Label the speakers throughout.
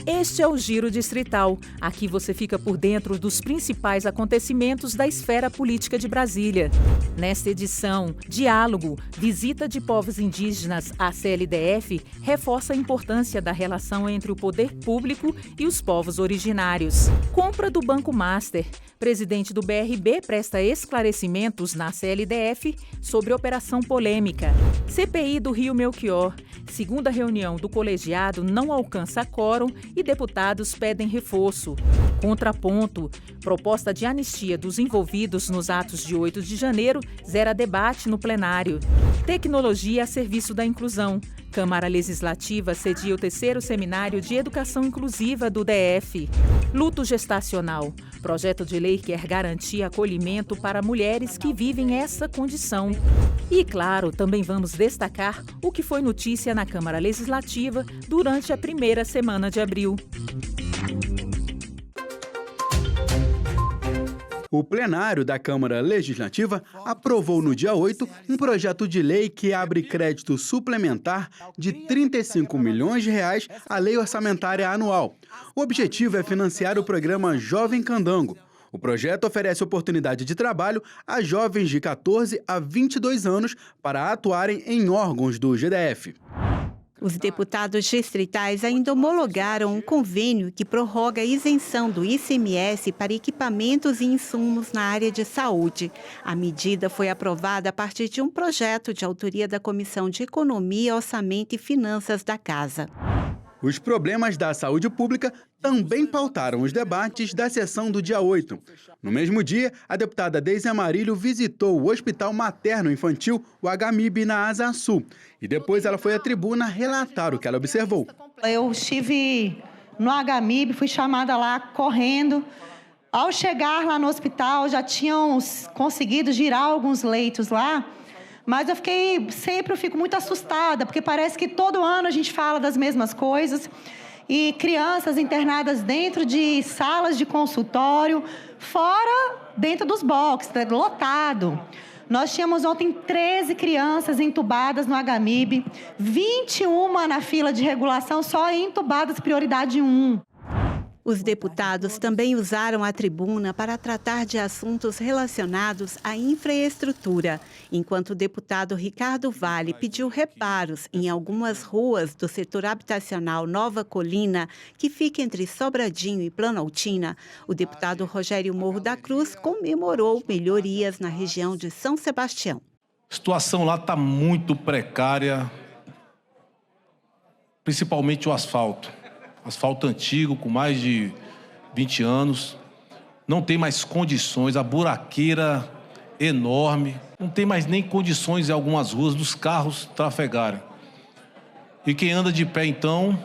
Speaker 1: Este é o Giro Distrital. Aqui você fica por dentro dos principais acontecimentos da esfera política de Brasília. Nesta edição, diálogo, visita de povos indígenas à CLDF reforça a importância da relação entre o poder público e os povos originários. Compra do Banco Master. Presidente do BRB presta esclarecimentos na CLDF sobre operação polêmica. CPI do Rio Melchior. Segunda reunião do colegiado não alcança quórum e deputados pedem reforço. Contraponto. Proposta de anistia dos envolvidos nos atos de 8 de janeiro zera debate no plenário. Tecnologia a serviço da inclusão. Câmara Legislativa cedia o 3º Seminário de Educação Inclusiva do DF. Luto gestacional. Projeto de lei quer garantir acolhimento para mulheres que vivem essa condição. E, claro, também vamos destacar o que foi notícia na Câmara Legislativa durante a primeira semana de abril.
Speaker 2: O plenário da Câmara Legislativa aprovou no dia 8 um projeto de lei que abre crédito suplementar de R$ 35 milhões à Lei Orçamentária Anual. O objetivo é financiar o programa Jovem Candango. O projeto oferece oportunidade de trabalho a jovens de 14 a 22 anos para atuarem em órgãos do GDF.
Speaker 3: Os deputados distritais ainda homologaram um convênio que prorroga a isenção do ICMS para equipamentos e insumos na área de saúde. A medida foi aprovada a partir de um projeto de autoria da Comissão de Economia, Orçamento e Finanças da Casa.
Speaker 2: Os problemas da saúde pública também pautaram os debates da sessão do dia 8. No mesmo dia, a deputada Deise Amarilho visitou o Hospital Materno-Infantil, o HMIB, na Asa Sul. E depois ela foi à tribuna relatar o que ela observou.
Speaker 4: Eu estive no HMIB, fui chamada lá correndo. Ao chegar lá no hospital, já tinham conseguido girar alguns leitos lá. Mas eu fico muito assustada, porque parece que todo ano a gente fala das mesmas coisas. E crianças internadas dentro de salas de consultório, fora dentro dos boxes, lotado. Nós tínhamos ontem 13 crianças entubadas no HMIB, 21 na fila de regulação, só entubadas prioridade 1.
Speaker 3: Os deputados também usaram a tribuna para tratar de assuntos relacionados à infraestrutura, enquanto o deputado Ricardo Vale pediu reparos em algumas ruas do setor habitacional Nova Colina, que fica entre Sobradinho e Planaltina. O deputado Rogério Morro da Cruz comemorou melhorias na região de São Sebastião.
Speaker 5: A situação lá está muito precária, principalmente o asfalto. Asfalto antigo, com mais de 20 anos, não tem mais condições, a buraqueira enorme, não tem mais nem condições em algumas ruas dos carros trafegarem. E quem anda de pé, então,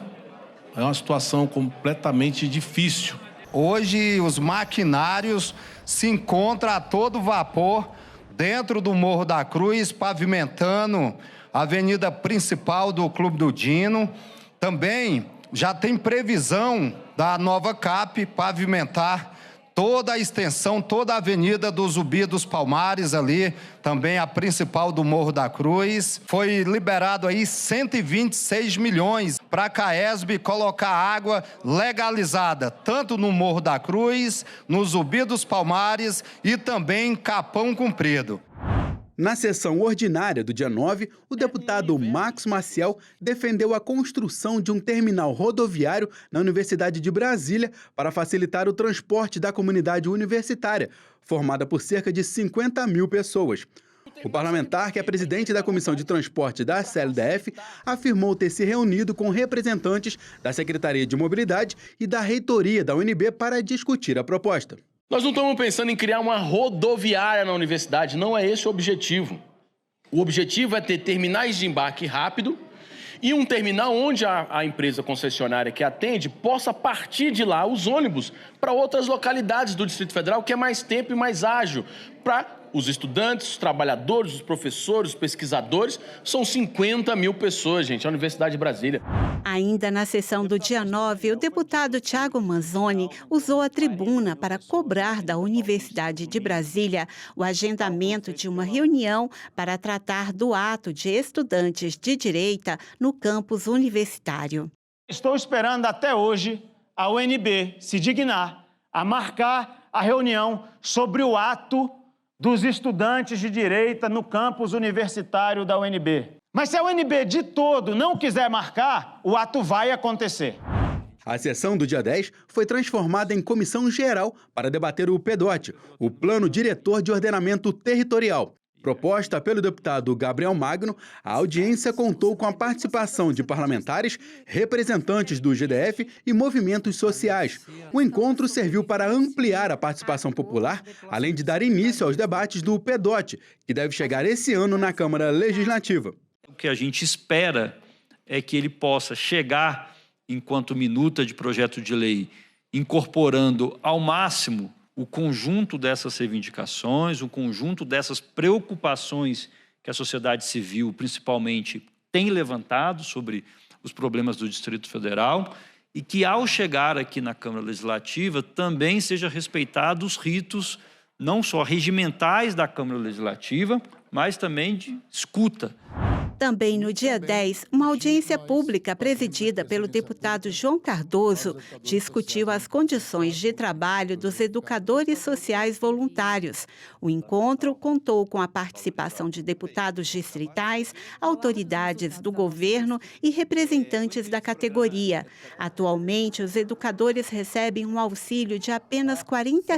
Speaker 5: é uma situação completamente difícil.
Speaker 6: Hoje, os maquinários se encontram a todo vapor dentro do Morro da Cruz, pavimentando a avenida principal do Clube do Dino. Também já tem previsão da nova CAP pavimentar toda a extensão, toda a avenida do Zumbi dos Palmares ali, também a principal do Morro da Cruz. Foi liberado aí 126 milhões para a CAESB colocar água legalizada, tanto no Morro da Cruz, no Zumbi dos Palmares e também em Capão Comprido.
Speaker 2: Na sessão ordinária do dia 9, o deputado Marcos Maciel defendeu a construção de um terminal rodoviário na Universidade de Brasília para facilitar o transporte da comunidade universitária, formada por cerca de 50 mil pessoas. O parlamentar, que é presidente da Comissão de Transporte da CLDF, afirmou ter se reunido com representantes da Secretaria de Mobilidade e da Reitoria da UNB para discutir a proposta.
Speaker 7: Nós não estamos pensando em criar uma rodoviária na universidade, não é esse o objetivo. O objetivo é ter terminais de embarque rápido e um terminal onde a empresa concessionária que atende possa partir de lá os ônibus para outras localidades do Distrito Federal, que é mais tempo e mais ágil para os estudantes, os trabalhadores, os professores, os pesquisadores. São 50 mil pessoas, gente, a Universidade de Brasília.
Speaker 3: Ainda na sessão do dia 9, o deputado Thiago Manzoni usou a tribuna para cobrar da Universidade de Brasília o agendamento de uma reunião para tratar do ato de estudantes de direita no campus universitário.
Speaker 8: Estou esperando até hoje a UNB se dignar a marcar a reunião sobre o ato dos estudantes de direita no campus universitário da UNB. Mas se a UNB de todo não quiser marcar, o ato vai acontecer.
Speaker 2: A sessão do dia 10 foi transformada em comissão geral para debater o PDOT, o Plano Diretor de Ordenamento Territorial. Proposta pelo deputado Gabriel Magno, a audiência contou com a participação de parlamentares, representantes do GDF e movimentos sociais. O encontro serviu para ampliar a participação popular, além de dar início aos debates do PDOT, que deve chegar esse ano na Câmara Legislativa.
Speaker 9: O que a gente espera é que ele possa chegar, enquanto minuta de projeto de lei, incorporando ao máximo o conjunto dessas reivindicações, o conjunto dessas preocupações que a sociedade civil, principalmente, tem levantado sobre os problemas do Distrito Federal e que, ao chegar aqui na Câmara Legislativa, também seja respeitado os ritos não só regimentais da Câmara Legislativa, mas também de escuta.
Speaker 3: Também no dia 10, uma audiência pública presidida pelo deputado João Cardoso discutiu as condições de trabalho dos educadores sociais voluntários. O encontro contou com a participação de deputados distritais, autoridades do governo e representantes da categoria. Atualmente, os educadores recebem um auxílio de apenas R$ 40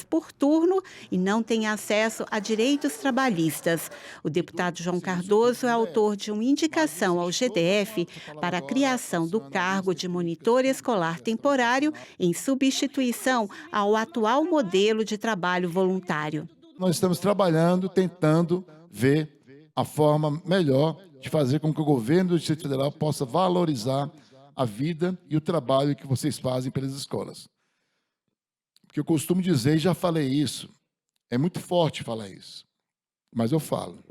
Speaker 3: por turno e não têm acesso a direitos trabalhistas. O deputado João Cardoso é autor de uma indicação ao GDF para a criação do cargo de monitor escolar temporário em substituição ao atual modelo de trabalho voluntário.
Speaker 10: Nós estamos trabalhando, tentando ver a forma melhor de fazer com que o governo do Distrito Federal possa valorizar a vida e o trabalho que vocês fazem pelas escolas. Porque eu costumo dizer, e já falei isso, é muito forte falar isso, mas eu falo,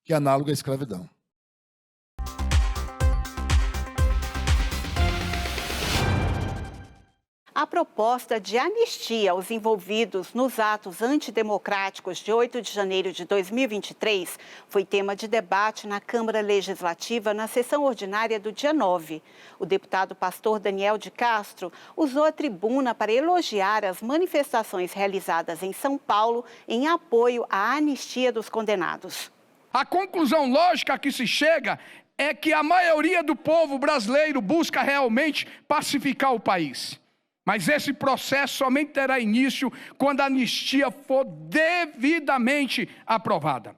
Speaker 10: que é análogo à escravidão.
Speaker 3: A proposta de anistia aos envolvidos nos atos antidemocráticos de 8 de janeiro de 2023 foi tema de debate na Câmara Legislativa na sessão ordinária do dia 9. O deputado pastor Daniel de Castro usou a tribuna para elogiar as manifestações realizadas em São Paulo em apoio à anistia dos condenados.
Speaker 11: A conclusão lógica a que se chega é que a maioria do povo brasileiro busca realmente pacificar o país. Mas esse processo somente terá início quando a anistia for devidamente aprovada.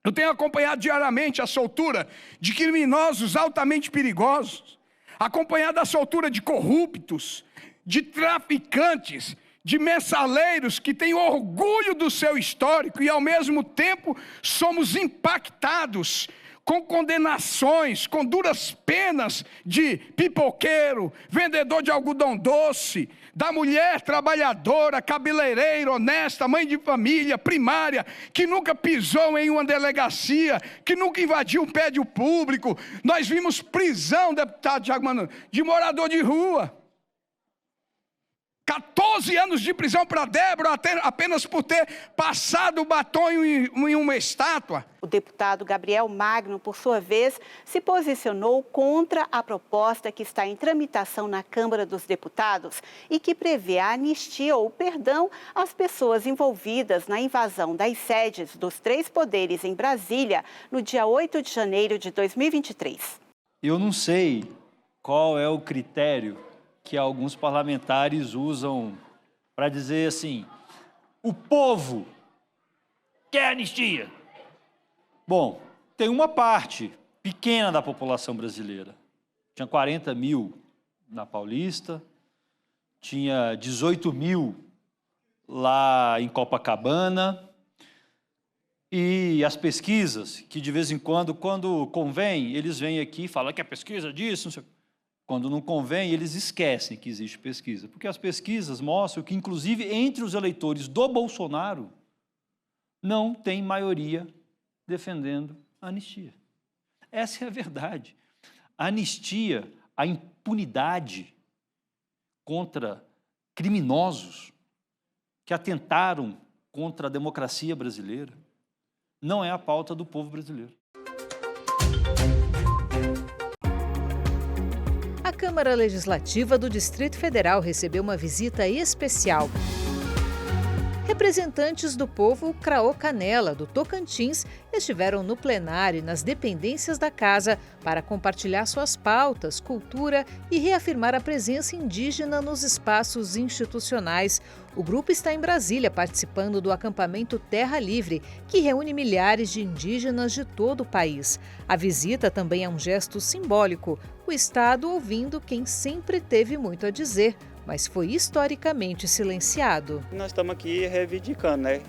Speaker 11: Eu tenho acompanhado diariamente a soltura de criminosos altamente perigosos, acompanhado a soltura de corruptos, de traficantes, de mensaleiros que têm orgulho do seu histórico e, ao mesmo tempo, somos impactados com condenações, com duras penas de pipoqueiro, vendedor de algodão doce, da mulher trabalhadora, cabeleireira, honesta, mãe de família, primária, que nunca pisou em uma delegacia, que nunca invadiu um prédio público. Nós vimos prisão, deputado Thiago Mano, de morador de rua. 14 anos de prisão para Débora, apenas por ter passado o batom em uma estátua.
Speaker 3: O deputado Gabriel Magno, por sua vez, se posicionou contra a proposta que está em tramitação na Câmara dos Deputados e que prevê a anistia ou perdão às pessoas envolvidas na invasão das sedes dos 3 poderes em Brasília no dia 8 de janeiro de 2023.
Speaker 9: Eu não sei qual é o critério que alguns parlamentares usam para dizer assim, o povo quer anistia. Bom, tem uma parte pequena da população brasileira. Tinha 40 mil na Paulista, tinha 18 mil lá em Copacabana, e as pesquisas, que de vez em quando convém, eles vêm aqui e falam que a pesquisa disso, não sei o que. Quando não convém, eles esquecem que existe pesquisa. Porque as pesquisas mostram que, inclusive, entre os eleitores do Bolsonaro, não tem maioria defendendo a anistia. Essa é a verdade. A anistia, a impunidade contra criminosos que atentaram contra a democracia brasileira, não é a pauta do povo brasileiro.
Speaker 3: A
Speaker 12: Câmara Legislativa do Distrito Federal recebeu uma visita especial. Representantes do povo Craô Canela, do Tocantins, estiveram no plenário e nas dependências da casa para compartilhar suas pautas, cultura e reafirmar a presença indígena nos espaços institucionais. O grupo está em Brasília participando do acampamento Terra Livre, que reúne milhares de indígenas de todo o país. A visita também é um gesto simbólico, o Estado ouvindo quem sempre teve muito a dizer, mas foi historicamente silenciado.
Speaker 13: Nós estamos aqui reivindicando, né?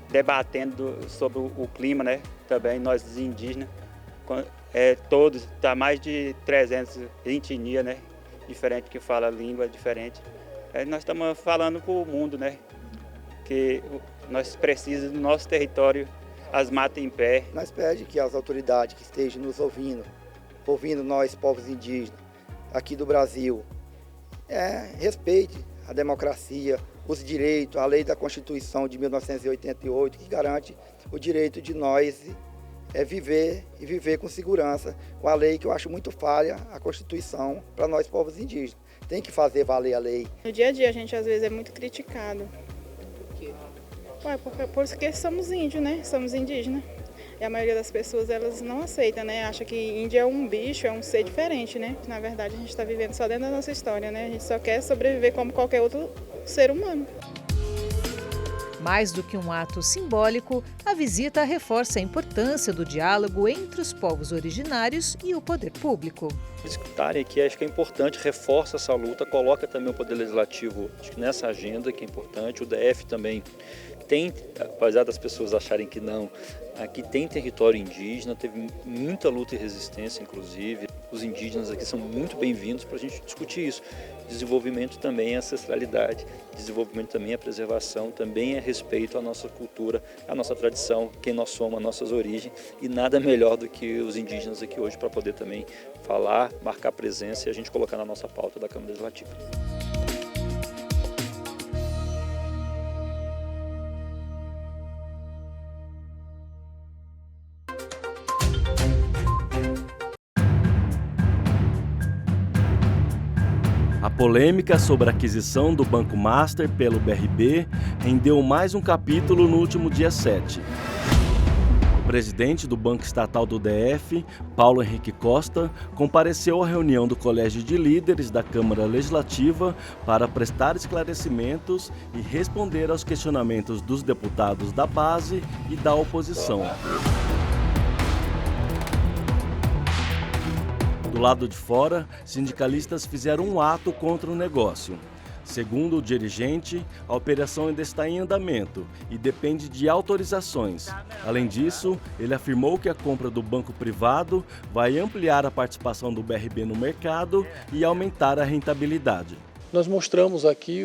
Speaker 13: Debatendo sobre o clima, né? Também nós os indígenas, todos, tá mais de 300 etnias, né? Diferente, que fala língua diferente. Nós estamos falando para o mundo, né? Que nós precisamos do nosso território, as matas em pé.
Speaker 14: Nós pedimos que as autoridades que estejam nos ouvindo nós, povos indígenas, aqui do Brasil, respeite a democracia, os direitos, a lei da Constituição de 1988, que garante o direito de nós viver com segurança, com a lei que eu acho muito falha, a Constituição, para nós, povos indígenas. Tem que fazer valer a lei.
Speaker 15: No dia a dia a gente às vezes é muito criticado. Por quê? Porque somos índios, né? Somos indígenas. E a maioria das pessoas, elas não aceitam, né? Acha que índio é um bicho, é um ser diferente, né? Na verdade, a gente está vivendo só dentro da nossa história, né? A gente só quer sobreviver como qualquer outro ser humano.
Speaker 12: Mais do que um ato simbólico, a visita reforça a importância do diálogo entre os povos originários e o poder público.
Speaker 9: Escutarem aqui, acho que é importante, reforça essa luta, coloca também o Poder Legislativo nessa agenda, que é importante. O DF também tem, apesar das pessoas acharem que não, aqui tem território indígena, teve muita luta e resistência, inclusive. Os indígenas aqui são muito bem-vindos para a gente discutir isso. Desenvolvimento também é ancestralidade, desenvolvimento também é preservação, também é respeito à nossa cultura, à nossa tradição, quem nós somos, às nossas origens, e nada melhor do que os indígenas aqui hoje para poder também falar, marcar presença e a gente colocar na nossa pauta da Câmara Legislativa.
Speaker 16: A polêmica sobre a aquisição do Banco Master pelo BRB rendeu mais um capítulo no último dia 7. O presidente do Banco Estatal do DF, Paulo Henrique Costa, compareceu à reunião do Colégio de Líderes da Câmara Legislativa para prestar esclarecimentos e responder aos questionamentos dos deputados da base e da oposição. Do lado de fora, sindicalistas fizeram um ato contra o negócio. Segundo o dirigente, a operação ainda está em andamento e depende de autorizações. Além disso, ele afirmou que a compra do banco privado vai ampliar a participação do BRB no mercado e aumentar a rentabilidade.
Speaker 17: Nós mostramos aqui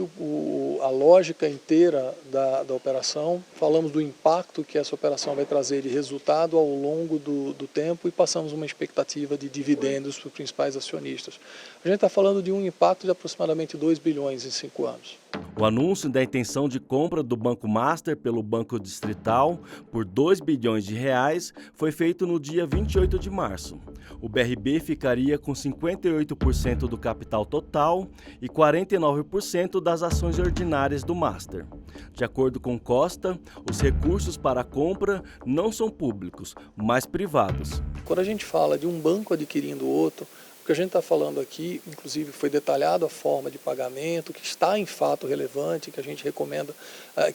Speaker 17: a lógica inteira da operação, falamos do impacto que essa operação vai trazer de resultado ao longo do tempo e passamos uma expectativa de dividendos para os principais acionistas. A gente está falando de um impacto de aproximadamente 2 bilhões em 5 anos.
Speaker 16: O anúncio da intenção de compra do Banco Master pelo Banco Distrital por 2 bilhões de reais foi feito no dia 28 de março. O BRB ficaria com 58% do capital total e 49% das ações ordinárias do Master. De acordo com Costa, os recursos para a compra não são públicos, mas privados.
Speaker 17: Quando a gente fala de um banco adquirindo outro, o que a gente está falando aqui, inclusive foi detalhado a forma de pagamento, que está em fato relevante, que a gente recomenda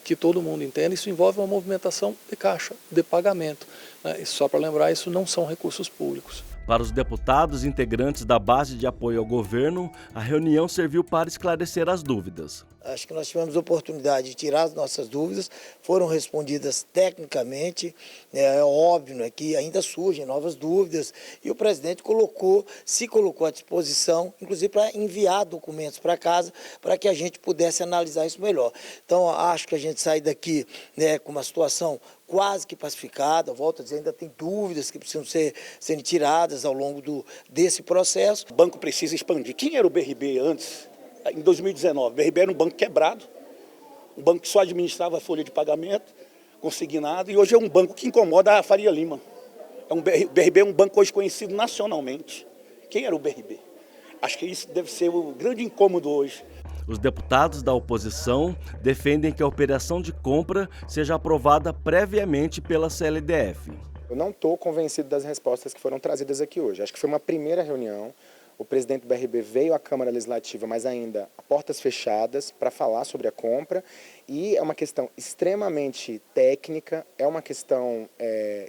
Speaker 17: que todo mundo entenda, isso envolve uma movimentação de caixa, de pagamento. Né? E só para lembrar, isso não são recursos públicos.
Speaker 16: Para os deputados integrantes da base de apoio ao governo, a reunião serviu para esclarecer as dúvidas.
Speaker 18: Acho que nós tivemos a oportunidade de tirar as nossas dúvidas, foram respondidas tecnicamente, é óbvio, né, que ainda surgem novas dúvidas e o presidente se colocou à disposição, inclusive para enviar documentos para casa, para que a gente pudesse analisar isso melhor. Então, acho que a gente sai daqui, né, com uma situação quase que pacificada, volto a dizer, ainda tem dúvidas que precisam serem tiradas ao longo desse processo.
Speaker 19: O banco precisa expandir. Quem era o BRB antes? Em 2019, o BRB era um banco quebrado, um banco que só administrava a folha de pagamento, consignado, e hoje é um banco que incomoda a Faria Lima. O BRB é um banco hoje conhecido nacionalmente. Quem era o BRB? Acho que isso deve ser o grande incômodo hoje.
Speaker 16: Os deputados da oposição defendem que a operação de compra seja aprovada previamente pela CLDF.
Speaker 20: Eu não estou convencido das respostas que foram trazidas aqui hoje. Acho que foi uma primeira reunião. O presidente do BRB veio à Câmara Legislativa, mas ainda a portas fechadas, para falar sobre a compra. E é uma questão extremamente técnica, é uma questão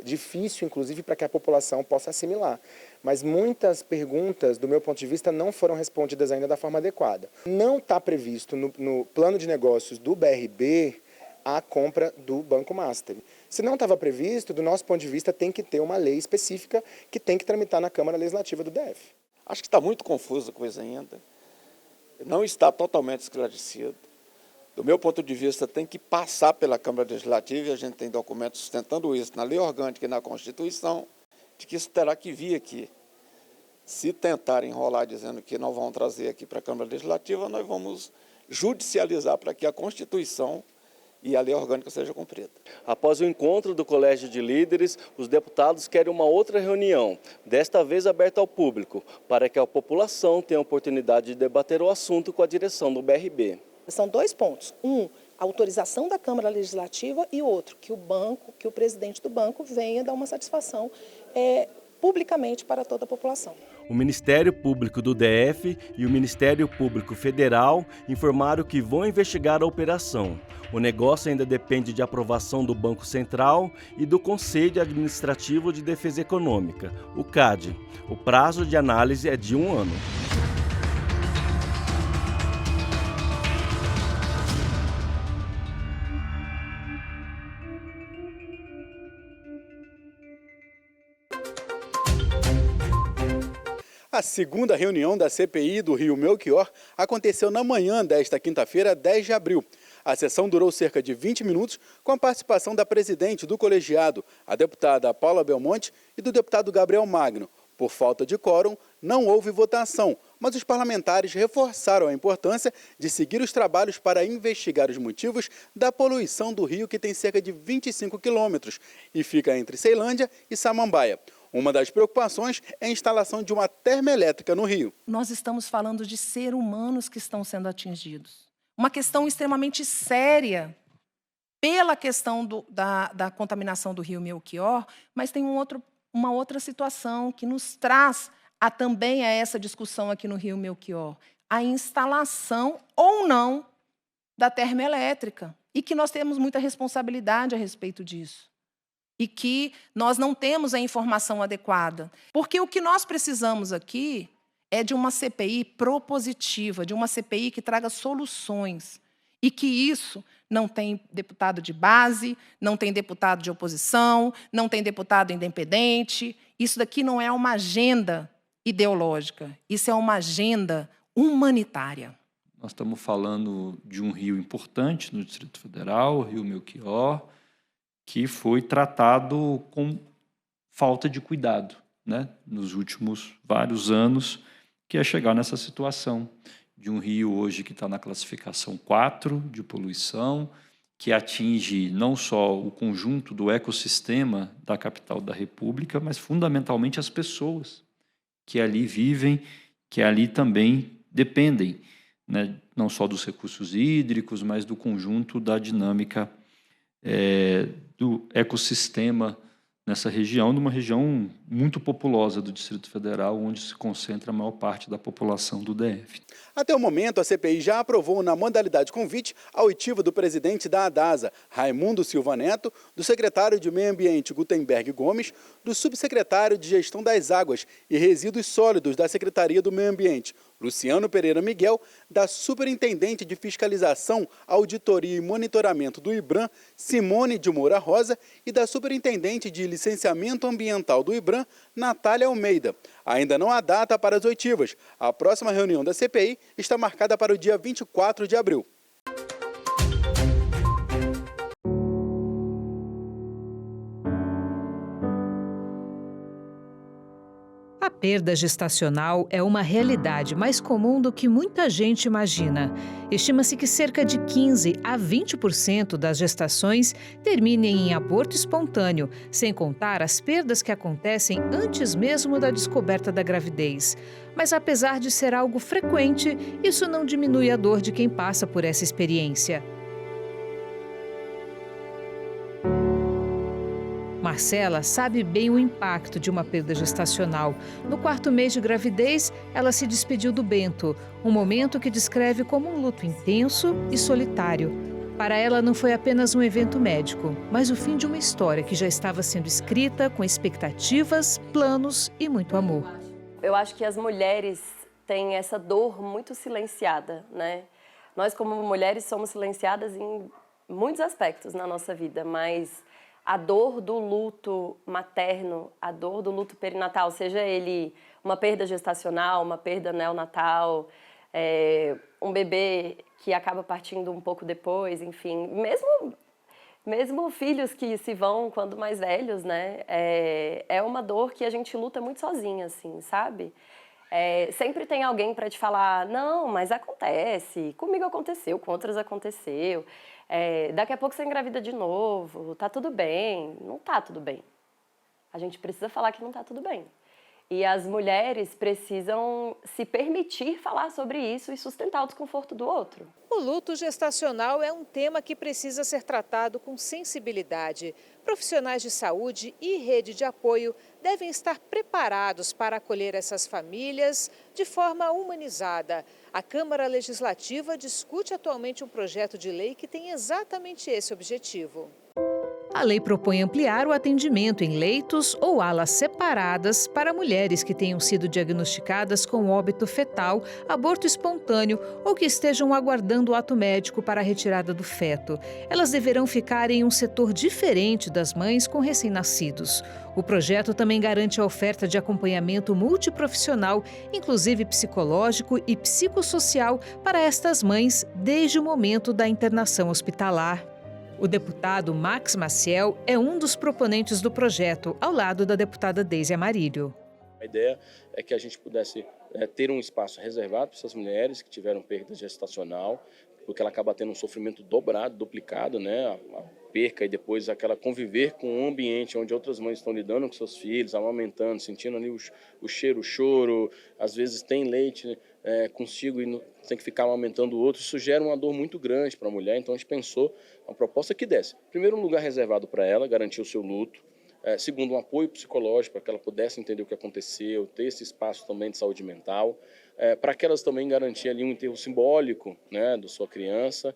Speaker 20: difícil, inclusive, para que a população possa assimilar. Mas muitas perguntas, do meu ponto de vista, não foram respondidas ainda da forma adequada. Não está previsto no plano de negócios do BRB a compra do Banco Master. Se não estava previsto, do nosso ponto de vista, tem que ter uma lei específica que tem que tramitar na Câmara Legislativa do DF.
Speaker 21: Acho que está muito confusa a coisa ainda, não está totalmente esclarecido. Do meu ponto de vista, tem que passar pela Câmara Legislativa, e a gente tem documentos sustentando isso na Lei Orgânica e na Constituição, de que isso terá que vir aqui. Se tentarem enrolar dizendo que não vão trazer aqui para a Câmara Legislativa, nós vamos judicializar para que a Constituição e a lei orgânica seja cumprida.
Speaker 16: Após o encontro do Colégio de Líderes, os deputados querem uma outra reunião, desta vez aberta ao público, para que a população tenha a oportunidade de debater o assunto com a direção do BRB.
Speaker 22: São 2 pontos. Um, a autorização da Câmara Legislativa, e outro, que o presidente do banco venha dar uma satisfação publicamente para toda a população.
Speaker 16: O Ministério Público do DF e o Ministério Público Federal informaram que vão investigar a operação. O negócio ainda depende de aprovação do Banco Central e do Conselho Administrativo de Defesa Econômica, o CAD. O prazo de análise é de 1 ano.
Speaker 2: A segunda reunião da CPI do Rio Melchior aconteceu na manhã desta quinta-feira, 10 de abril. A sessão durou cerca de 20 minutos, com a participação da presidente do colegiado, a deputada Paula Belmonte, e do deputado Gabriel Magno. Por falta de quórum, não houve votação, mas os parlamentares reforçaram a importância de seguir os trabalhos para investigar os motivos da poluição do rio, que tem cerca de 25 quilômetros e fica entre Ceilândia e Samambaia. Uma das preocupações é a instalação de uma termoelétrica no rio.
Speaker 23: Nós estamos falando de seres humanos que estão sendo atingidos. Uma questão extremamente séria pela questão da contaminação do rio Melchior, mas tem uma outra situação que nos traz também a essa discussão aqui no rio Melchior. A instalação ou não da termoelétrica. E que nós temos muita responsabilidade a respeito disso. E que nós não temos a informação adequada. Porque o que nós precisamos aqui é de uma CPI propositiva, de uma CPI que traga soluções. E que isso não tem deputado de base, não tem deputado de oposição, não tem deputado independente. Isso daqui não é uma agenda ideológica, isso é uma agenda humanitária.
Speaker 9: Nós estamos falando de um rio importante no Distrito Federal, o Rio Melchior, que foi tratado com falta de cuidado, né, nos últimos vários anos, que é chegar nessa situação de um rio hoje que está na classificação 4 de poluição, que atinge não só o conjunto do ecossistema da capital da República, mas fundamentalmente as pessoas que ali vivem, que ali também dependem, né, não só dos recursos hídricos, mas do conjunto da dinâmica do ecossistema nessa região, numa região muito populosa do Distrito Federal, onde se concentra a maior parte da população do DF.
Speaker 2: Até o momento, a CPI já aprovou na modalidade convite a oitiva do presidente da ADASA, Raimundo Silva Neto, do secretário de Meio Ambiente, Gutenberg Gomes, do subsecretário de Gestão das Águas e Resíduos Sólidos da Secretaria do Meio Ambiente, Luciano Pereira Miguel, da Superintendente de Fiscalização, Auditoria e Monitoramento do IBRAM, Simone de Moura Rosa, e da Superintendente de Licenciamento Ambiental do IBRAM, Natália Almeida. Ainda não há data para as oitivas. A próxima reunião da CPI está marcada para o dia 24 de abril.
Speaker 1: A perda gestacional é uma realidade mais comum do que muita gente imagina. Estima-se que cerca de 15 a 20% das gestações terminem em aborto espontâneo, sem contar as perdas que acontecem antes mesmo da descoberta da gravidez. Mas apesar de ser algo frequente, isso não diminui a dor de quem passa por essa experiência. Marcela sabe bem o impacto de uma perda gestacional. No 4º mês de gravidez, ela se despediu do Bento, um momento que descreve como um luto intenso e solitário. Para ela, não foi apenas um evento médico, mas o fim de uma história que já estava sendo escrita com expectativas, planos e muito amor.
Speaker 4: Eu acho que as mulheres têm essa dor muito silenciada, né? Nós, como mulheres, somos silenciadas em muitos aspectos na nossa vida, mas a dor do luto materno, a dor do luto perinatal, seja ele uma perda gestacional, uma perda neonatal, um bebê que acaba partindo um pouco depois, enfim, mesmo filhos que se vão quando mais velhos, né? É uma dor que a gente luta muito sozinha, assim, sabe? Sempre tem alguém para te falar, não, mas acontece, comigo aconteceu, com outras aconteceu. Daqui a pouco você engravida de novo, tá tudo bem. Não tá tudo bem. A gente precisa falar que não tá tudo bem. E as mulheres precisam se permitir falar sobre isso e sustentar o desconforto do outro.
Speaker 12: O luto gestacional é um tema que precisa ser tratado com sensibilidade. Profissionais de saúde e rede de apoio devem estar preparados para acolher essas famílias de forma humanizada. A Câmara Legislativa discute atualmente um projeto de lei que tem exatamente esse objetivo.
Speaker 1: A lei propõe ampliar o atendimento em leitos ou alas separadas para mulheres que tenham sido diagnosticadas com óbito fetal, aborto espontâneo ou que estejam aguardando o ato médico para a retirada do feto. Elas deverão ficar em um setor diferente das mães com recém-nascidos. O projeto também garante a oferta de acompanhamento multiprofissional, inclusive psicológico e psicossocial, para estas mães desde o momento da internação hospitalar. O deputado Max Maciel é um dos proponentes do projeto, ao lado da deputada Deise Amarílio.
Speaker 5: A ideia é que a gente pudesse ter um espaço reservado para essas mulheres que tiveram perda gestacional, porque ela acaba tendo um sofrimento dobrado, duplicado, né? A perca e depois aquela conviver com um ambiente onde outras mães estão lidando com seus filhos, amamentando, sentindo ali o cheiro, o choro, às vezes tem leite consigo e tem que ficar amamentando o outro. Isso gera uma dor muito grande para a mulher, então a gente pensou uma proposta que desse, primeiro, um lugar reservado para ela, garantir o seu luto, segundo, um apoio psicológico para que ela pudesse entender o que aconteceu, ter esse espaço também de saúde mental, para que elas também garantir ali um enterro simbólico, né, da sua criança,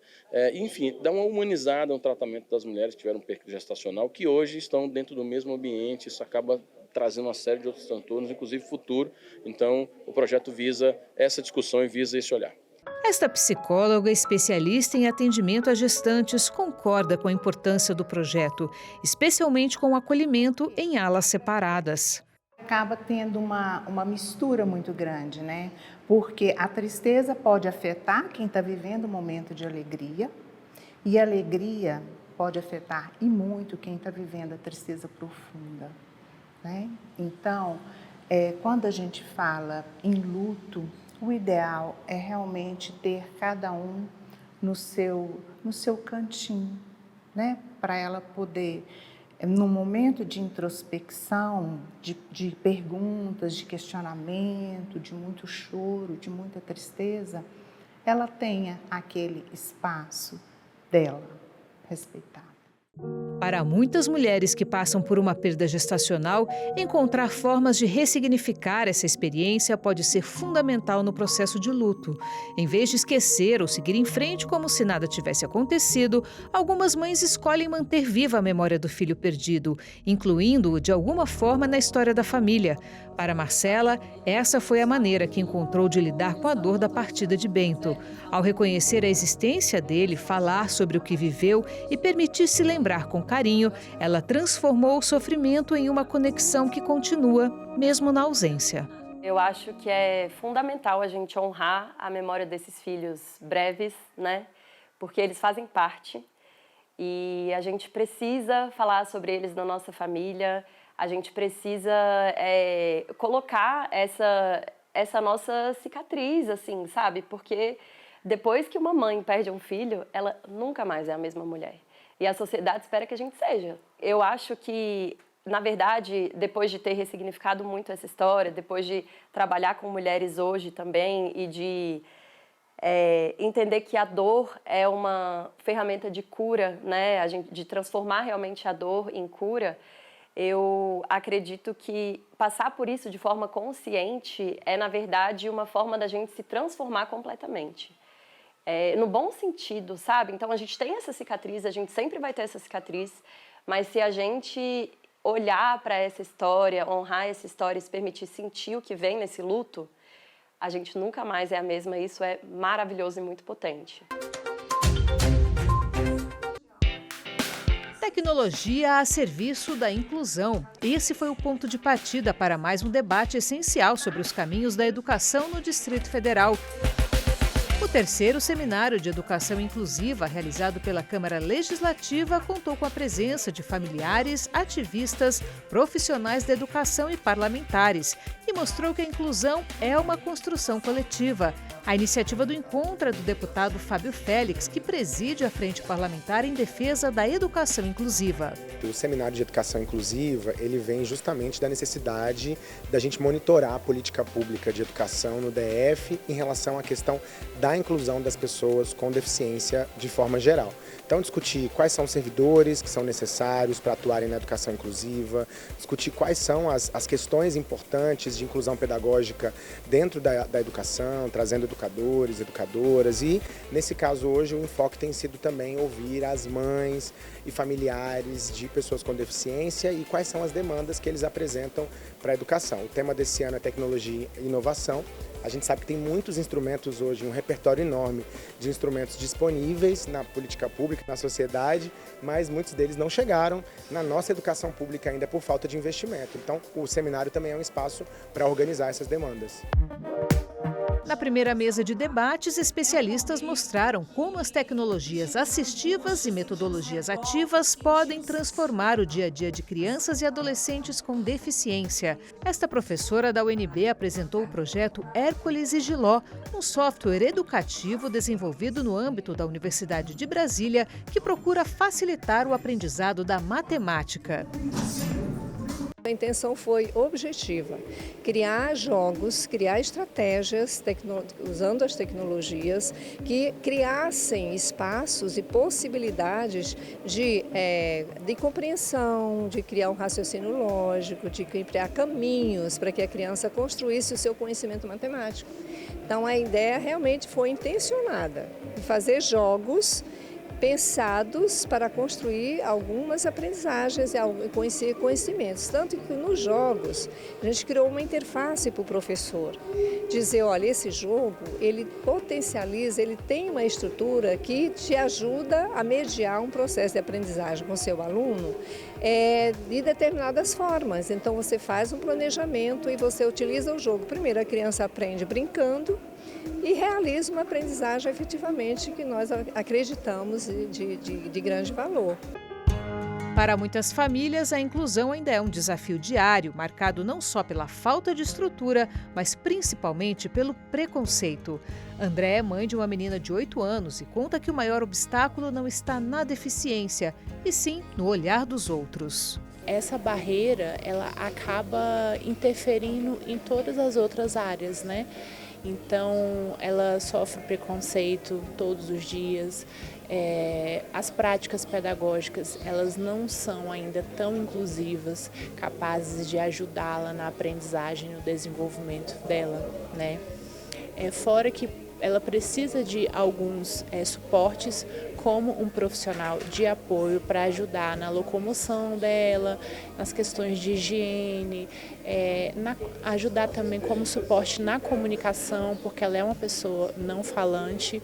Speaker 5: enfim, dar uma humanizada no tratamento das mulheres que tiveram perda gestacional, que hoje estão dentro do mesmo ambiente. Isso acaba trazendo uma série de outros transtornos, inclusive futuro. Então, o projeto visa essa discussão e visa esse olhar.
Speaker 1: Esta psicóloga especialista em atendimento a gestantes concorda com a importância do projeto, especialmente com o acolhimento em alas separadas.
Speaker 6: Acaba tendo uma mistura muito grande, né? Porque a tristeza pode afetar quem está vivendo um momento de alegria, e a alegria pode afetar e muito quem está vivendo a tristeza profunda, né? Então, quando a gente fala em luto, o ideal é realmente ter cada um no seu cantinho, né? Para ela poder, no momento de introspecção, de perguntas, de questionamento, de muito choro, de muita tristeza, ela tenha aquele espaço dela respeitado.
Speaker 1: Para muitas mulheres que passam por uma perda gestacional, encontrar formas de ressignificar essa experiência pode ser fundamental no processo de luto. Em vez de esquecer ou seguir em frente como se nada tivesse acontecido, algumas mães escolhem manter viva a memória do filho perdido, incluindo-o de alguma forma na história da família. Para Marcela, essa foi a maneira que encontrou de lidar com a dor da partida de Bento. Ao reconhecer a existência dele, falar sobre o que viveu e permitir-se lembrar com carinho, ela transformou o sofrimento em uma conexão que continua, mesmo na ausência.
Speaker 4: Eu acho que é fundamental a gente honrar a memória desses filhos breves, né? Porque eles fazem parte e a gente precisa falar sobre eles na nossa família. A gente precisa colocar essa nossa cicatriz, assim, sabe? Porque depois que uma mãe perde um filho, ela nunca mais é a mesma mulher. E a sociedade espera que a gente seja. Eu acho que, na verdade, depois de ter ressignificado muito essa história, depois de trabalhar com mulheres hoje também e de entender que a dor é uma ferramenta de cura, né? De transformar realmente a dor em cura, eu acredito que passar por isso de forma consciente é, na verdade, uma forma da gente se transformar completamente. No bom sentido, sabe? Então, a gente tem essa cicatriz, a gente sempre vai ter essa cicatriz, mas se a gente olhar para essa história, honrar essa história e se permitir sentir o que vem nesse luto, a gente nunca mais é a mesma, e isso é maravilhoso e muito potente.
Speaker 12: Tecnologia a serviço da inclusão. Esse foi o ponto de partida para mais um debate essencial sobre os caminhos da educação no Distrito Federal. O terceiro seminário de educação inclusiva, realizado pela Câmara Legislativa, contou com a presença de familiares, ativistas, profissionais da educação e parlamentares, e mostrou que a inclusão é uma construção coletiva. A iniciativa do encontro é do deputado Fábio Félix, que preside a Frente Parlamentar em defesa da educação inclusiva.
Speaker 20: O seminário de educação inclusiva, ele vem justamente da necessidade da gente monitorar a política pública de educação no DF em relação à questão da inclusão das pessoas com deficiência de forma geral. Então, discutir quais são os servidores que são necessários para atuarem na educação inclusiva, discutir quais são as questões importantes de inclusão pedagógica dentro da educação, trazendo educadores, educadoras, e, nesse caso hoje, o enfoque tem sido também ouvir as mães e familiares de pessoas com deficiência e quais são as demandas que eles apresentam para a educação. O tema desse ano é tecnologia e inovação. A gente sabe que tem muitos instrumentos hoje, um repertório enorme de instrumentos disponíveis na política pública, na sociedade, mas muitos deles não chegaram na nossa educação pública ainda por falta de investimento. Então, o seminário também é um espaço para organizar essas demandas.
Speaker 12: Na primeira mesa de debates, especialistas mostraram como as tecnologias assistivas e metodologias ativas podem transformar o dia a dia de crianças e adolescentes com deficiência. Esta professora da UNB apresentou o projeto Hércules e Giló, um software educativo desenvolvido no âmbito da Universidade de Brasília, que procura facilitar o aprendizado da matemática.
Speaker 7: A intenção foi objetiva, criar jogos, criar estratégias usando as tecnologias que criassem espaços e possibilidades de compreensão, de criar um raciocínio lógico, de criar caminhos para que a criança construísse o seu conhecimento matemático. Então a ideia realmente foi intencionada, de fazer jogos pensados para construir algumas aprendizagens e conhecimentos. Tanto que nos jogos a gente criou uma interface para o professor. Dizer, olha, esse jogo, ele potencializa, ele tem uma estrutura que te ajuda a mediar um processo de aprendizagem com o seu aluno de determinadas formas. Então você faz um planejamento e você utiliza o jogo. Primeiro a criança aprende brincando, e realiza uma aprendizagem efetivamente que nós acreditamos de grande valor.
Speaker 12: Para muitas famílias, a inclusão ainda é um desafio diário, marcado não só pela falta de estrutura, mas principalmente pelo preconceito. André é mãe de uma menina de 8 anos e conta que o maior obstáculo não está na deficiência, e sim no olhar dos outros.
Speaker 8: Essa barreira, ela acaba interferindo em todas as outras áreas, né? Então, ela sofre preconceito todos os dias. As práticas pedagógicas, elas não são ainda tão inclusivas, capazes de ajudá-la na aprendizagem, no desenvolvimento dela, né? Fora que ela precisa de alguns suportes, como um profissional de apoio para ajudar na locomoção dela, nas questões de higiene, ajudar também como suporte na comunicação, porque ela é uma pessoa não falante.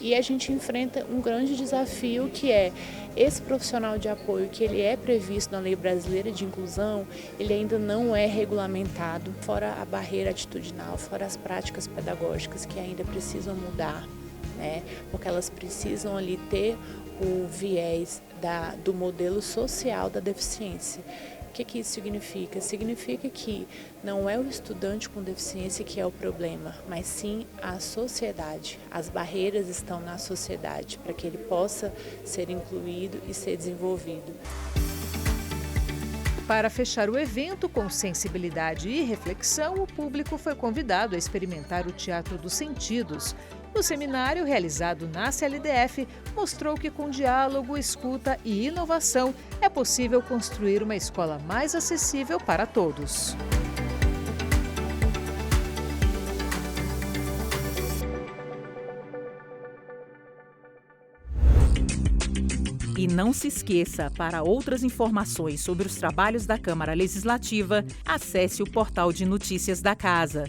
Speaker 8: E a gente enfrenta um grande desafio, que é esse profissional de apoio, que ele é previsto na Lei Brasileira de Inclusão, ele ainda não é regulamentado, fora a barreira atitudinal, fora as práticas pedagógicas que ainda precisam mudar, né? Porque elas precisam ali ter o viés do modelo social da deficiência, que isso significa? Significa que não é o estudante com deficiência que é o problema, mas sim a sociedade. As barreiras estão na sociedade para que ele possa ser incluído e ser desenvolvido.
Speaker 12: Para fechar o evento com sensibilidade e reflexão, o público foi convidado a experimentar o Teatro dos Sentidos. O seminário, realizado na CLDF, mostrou que com diálogo, escuta e inovação é possível construir uma escola mais acessível para todos.
Speaker 1: E não se esqueça, para outras informações sobre os trabalhos da Câmara Legislativa, acesse o portal de notícias da Casa.